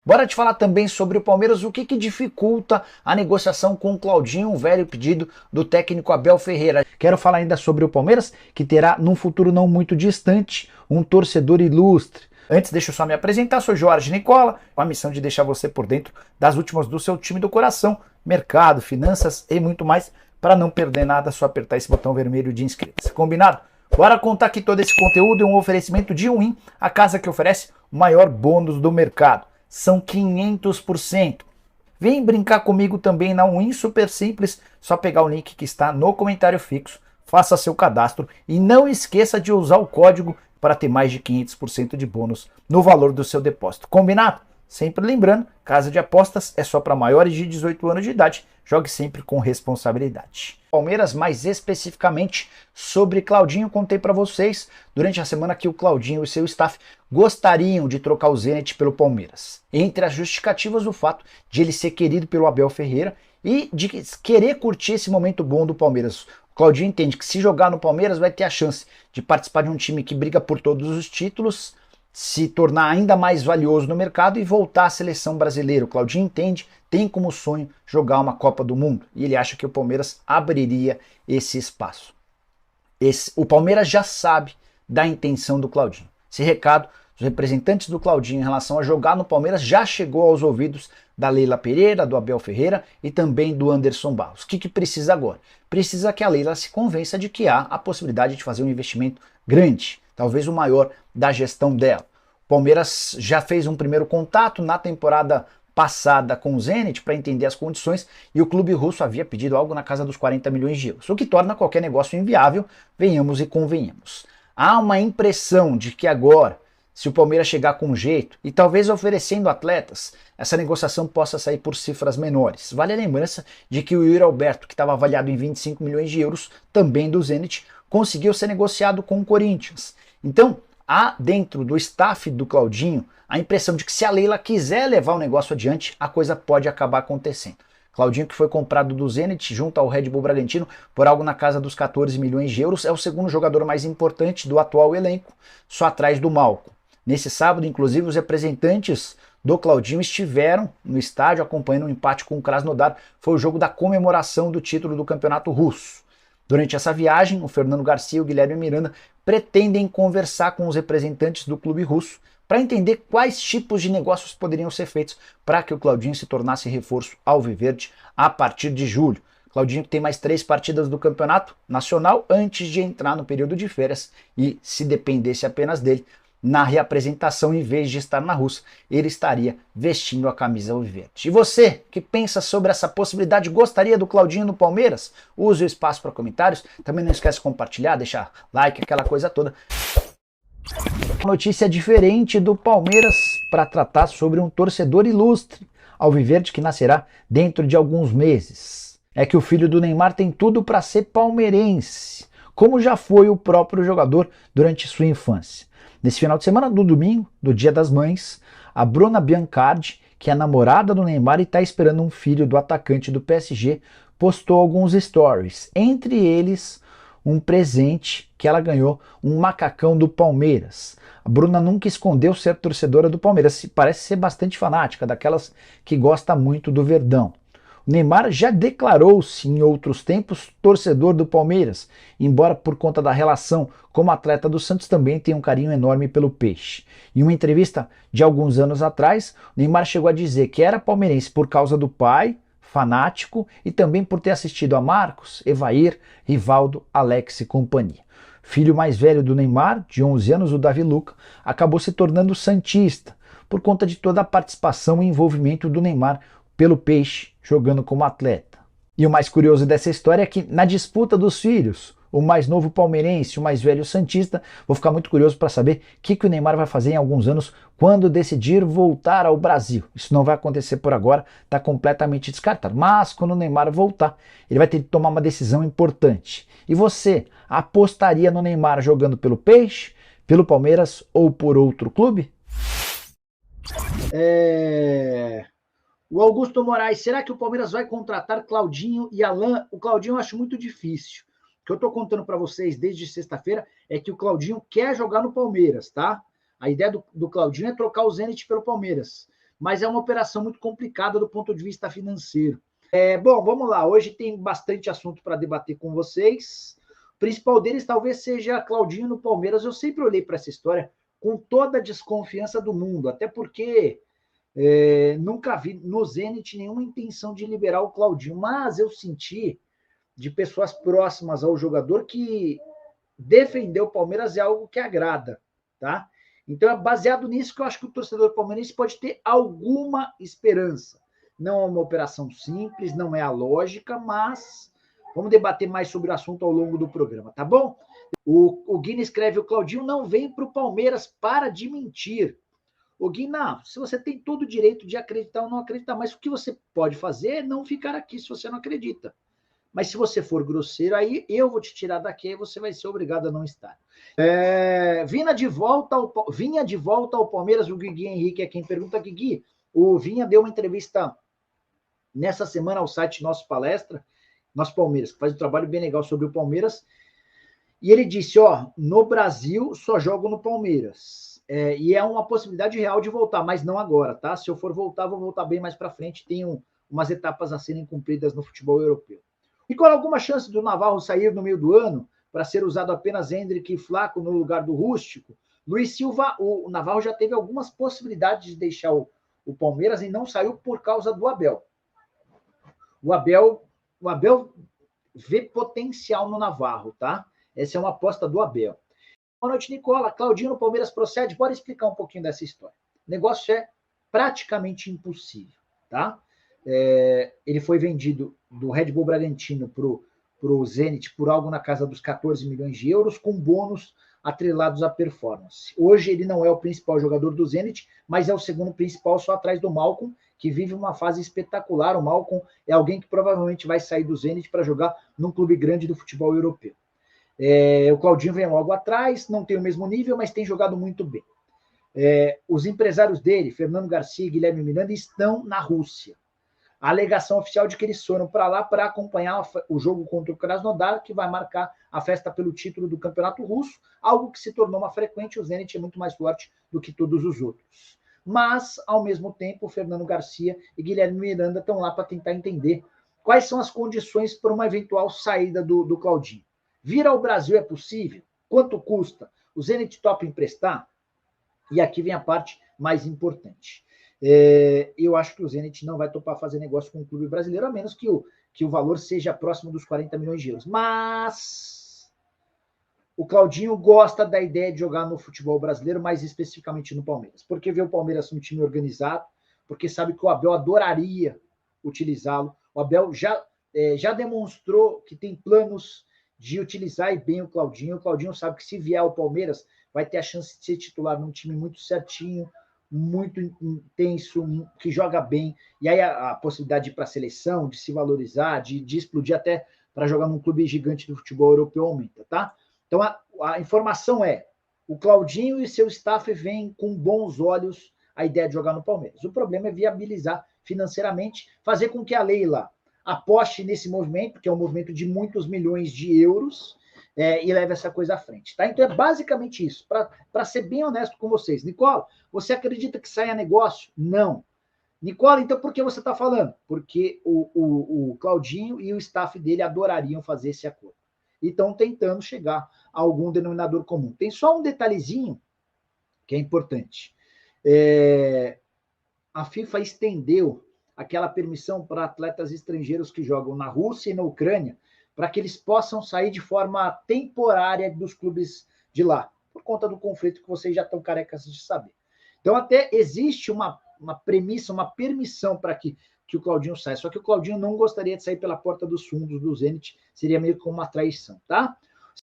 Bora te falar também sobre o Palmeiras, o que dificulta a negociação com o Claudinho, um velho pedido do técnico Abel Ferreira. Quero falar ainda sobre o Palmeiras, que terá num futuro não muito distante um torcedor ilustre. Antes, deixa eu só me apresentar, sou Jorge Nicola, com a missão de deixar você por dentro das últimas do seu time do coração, mercado, finanças e muito mais, para não perder nada, é só apertar esse botão vermelho de inscreva-se. Combinado? Bora contar que todo esse conteúdo é um oferecimento de Win, a casa que oferece o maior bônus do mercado. São 500%. Vem brincar comigo também na Win, super simples, só pegar o link que está no comentário fixo, faça seu cadastro e não esqueça de usar o código para ter mais de 500% de bônus no valor do seu depósito. Combinado? Sempre lembrando, casa de apostas é só para maiores de 18 anos de idade, jogue sempre com responsabilidade. Palmeiras, mais especificamente sobre Claudinho, contei para vocês durante a semana que o Claudinho e seu staff gostariam de trocar o Zenit pelo Palmeiras. Entre as justificativas, o fato de ele ser querido pelo Abel Ferreira e de querer curtir esse momento bom do Palmeiras. O Claudinho entende que se jogar no Palmeiras vai ter a chance de participar de um time que briga por todos os títulos, se tornar ainda mais valioso no mercado e voltar à seleção brasileira. O Claudinho entende, tem como sonho jogar uma Copa do Mundo e ele acha que o Palmeiras abriria esse espaço. O Palmeiras já sabe da intenção do Claudinho. Esse recado dos representantes do Claudinho em relação a jogar no Palmeiras já chegou aos ouvidos da Leila Pereira, do Abel Ferreira e também do Anderson Barros. O que precisa agora? Precisa que a Leila se convença de que há a possibilidade de fazer um investimento grande, talvez o maior da gestão dela. O Palmeiras já fez um primeiro contato na temporada passada com o Zenit para entender as condições e o clube russo havia pedido algo na casa dos 40 milhões de euros, o que torna qualquer negócio inviável, venhamos e convenhamos. Há uma impressão de que agora, se o Palmeiras chegar com jeito e talvez oferecendo atletas, essa negociação possa sair por cifras menores. Vale a lembrança de que o Yuri Alberto, que estava avaliado em 25 milhões de euros, também do Zenit, conseguiu ser negociado com o Corinthians. Então, há dentro do staff do Claudinho a impressão de que se a Leila quiser levar o negócio adiante, a coisa pode acabar acontecendo. Claudinho, que foi comprado do Zenit junto ao Red Bull Bragantino por algo na casa dos 14 milhões de euros, é o segundo jogador mais importante do atual elenco, só atrás do Malcom. Nesse sábado, inclusive, os representantes do Claudinho estiveram no estádio acompanhando um empate com o Krasnodar. Foi o jogo da comemoração do título do campeonato russo. Durante essa viagem, o Fernando Garcia e o Guilherme Miranda pretendem conversar com os representantes do clube russo para entender quais tipos de negócios poderiam ser feitos para que o Claudinho se tornasse reforço alviverde a partir de julho. Claudinho que tem mais 3 partidas do campeonato nacional antes de entrar no período de férias e, se dependesse apenas dele, na reapresentação, em vez de estar na Rússia, ele estaria vestindo a camisa alviverde. E você, que pensa sobre essa possibilidade, gostaria do Claudinho no Palmeiras? Use o espaço para comentários. Também não esquece de compartilhar, deixar like, aquela coisa toda. Notícia diferente do Palmeiras para tratar sobre um torcedor ilustre alviverde que nascerá dentro de alguns meses. É que o filho do Neymar tem tudo para ser palmeirense, como já foi o próprio jogador durante sua infância. Nesse final de semana, no domingo, do Dia das Mães, a Bruna Biancardi, que é a namorada do Neymar e está esperando um filho do atacante do PSG, postou alguns stories, entre eles um presente que ela ganhou, um macacão do Palmeiras. A Bruna nunca escondeu ser torcedora do Palmeiras, parece ser bastante fanática, daquelas que gosta muito do Verdão. O Neymar já declarou-se em outros tempos torcedor do Palmeiras, embora por conta da relação como atleta do Santos também tenha um carinho enorme pelo Peixe. Em uma entrevista de alguns anos atrás, o Neymar chegou a dizer que era palmeirense por causa do pai, fanático, e também por ter assistido a Marcos, Evair, Rivaldo, Alex e companhia. Filho mais velho do Neymar, de 11 anos, o Davi Luca, acabou se tornando santista, por conta de toda a participação e envolvimento do Neymar pelo Peixe, jogando como atleta. E o mais curioso dessa história é que na disputa dos filhos, o mais novo palmeirense, o mais velho santista, vou ficar muito curioso para saber o que o Neymar vai fazer em alguns anos quando decidir voltar ao Brasil. Isso não vai acontecer por agora, está completamente descartado. Mas quando o Neymar voltar, ele vai ter que tomar uma decisão importante. E você, apostaria no Neymar jogando pelo Peixe, pelo Palmeiras ou por outro clube? O Augusto Moraes, será que o Palmeiras vai contratar Claudinho e Alan? O Claudinho eu acho muito difícil. O que eu estou contando para vocês desde sexta-feira é que o Claudinho quer jogar no Palmeiras, tá? A ideia do Claudinho é trocar o Zenit pelo Palmeiras. mas é uma operação muito complicada do ponto de vista financeiro. Bom, vamos lá. Hoje tem bastante assunto para debater com vocês. O principal deles talvez seja Claudinho no Palmeiras. Eu sempre olhei para essa história com toda a desconfiança do mundo, até porque nunca vi no Zenit nenhuma intenção de liberar o Claudinho, mas eu senti de pessoas próximas ao jogador que defender o Palmeiras é algo que agrada, tá? Então é baseado nisso que eu acho que o torcedor palmeirense pode ter alguma esperança. Não é uma operação simples, não é a lógica, mas vamos debater mais sobre o assunto ao longo do programa, tá bom? O Guina escreve: o Claudinho não vem para o Palmeiras para de mentir. O Guina, se você tem todo o direito de acreditar ou não acreditar, mas o que você pode fazer é não ficar aqui se você não acredita. Mas se você for grosseiro, aí eu vou te tirar daqui e você vai ser obrigado a não estar. Vinha de volta ao Palmeiras, o Gui Henrique é quem pergunta. Gui, o Vinha deu uma entrevista nessa semana ao site Nosso Palestra, Nosso Palmeiras, que faz um trabalho bem legal sobre o Palmeiras, e ele disse, no Brasil só jogo no Palmeiras, e é uma possibilidade real de voltar, mas não agora, tá? Se eu for voltar, vou voltar bem mais para frente, tem umas etapas a serem cumpridas no futebol europeu. E qual alguma chance do Navarro sair no meio do ano para ser usado apenas Hendrick e Flaco no lugar do Rústico? Luiz Silva, o Navarro já teve algumas possibilidades de deixar o Palmeiras e não saiu por causa do Abel. O Abel vê potencial no Navarro, tá? Essa é uma aposta do Abel. Boa noite, Nicola. Claudinho no Palmeiras procede? Bora explicar um pouquinho dessa história. O negócio é praticamente impossível, tá? Ele foi vendido do Red Bull Bragantino para o Zenit por algo na casa dos 14 milhões de euros, com bônus atrelados à performance. Hoje ele não é o principal jogador do Zenit, mas é o segundo principal, só atrás do Malcom, que vive uma fase espetacular. O Malcom é alguém que provavelmente vai sair do Zenit para jogar num clube grande do futebol europeu. O Claudinho vem logo atrás, não tem o mesmo nível, mas tem jogado muito bem. Os empresários dele, Fernando Garcia e Guilherme Miranda, estão na Rússia. A alegação oficial de que eles foram para lá para acompanhar o jogo contra o Krasnodar, que vai marcar a festa pelo título do Campeonato Russo, algo que se tornou uma frequente. O Zenit é muito mais forte do que todos os outros. Mas, ao mesmo tempo, Fernando Garcia e Guilherme Miranda estão lá para tentar entender quais são as condições para uma eventual saída do Claudinho. Vir ao Brasil é possível? Quanto custa? O Zenit topa emprestar? E aqui vem a parte mais importante. Eu acho que o Zenit não vai topar fazer negócio com o clube brasileiro, a menos que o valor seja próximo dos 40 milhões de euros. Mas o Claudinho gosta da ideia de jogar no futebol brasileiro, mais especificamente no Palmeiras, porque vê o Palmeiras um time organizado, porque sabe que o Abel adoraria utilizá-lo. O Abel já demonstrou que tem planos de utilizar bem o Claudinho. O Claudinho sabe que se vier ao Palmeiras, vai ter a chance de ser titular num time muito certinho, muito intenso, que joga bem, e aí a possibilidade de ir para a seleção, de se valorizar, de explodir até para jogar num clube gigante do futebol europeu aumenta, tá? Então a informação é: o Claudinho e seu staff veem com bons olhos a ideia de jogar no Palmeiras. O problema é viabilizar financeiramente, fazer com que a Leila aposte nesse movimento, que é um movimento de muitos milhões de euros, e leve essa coisa à frente, tá? Então é basicamente isso, para ser bem honesto com vocês. Nicola, você acredita que saia negócio? Não. Nicola, então por que você está falando? Porque o Claudinho e o staff dele adorariam fazer esse acordo. E estão tentando chegar a algum denominador comum. Tem só um detalhezinho que é importante. A FIFA estendeu aquela permissão para atletas estrangeiros que jogam na Rússia e na Ucrânia, para que eles possam sair de forma temporária dos clubes de lá, por conta do conflito que vocês já estão carecas de saber. Então, até existe uma premissa, uma permissão para que o Claudinho saia, só que o Claudinho não gostaria de sair pela porta dos fundos do Zenit, seria meio como uma traição, tá?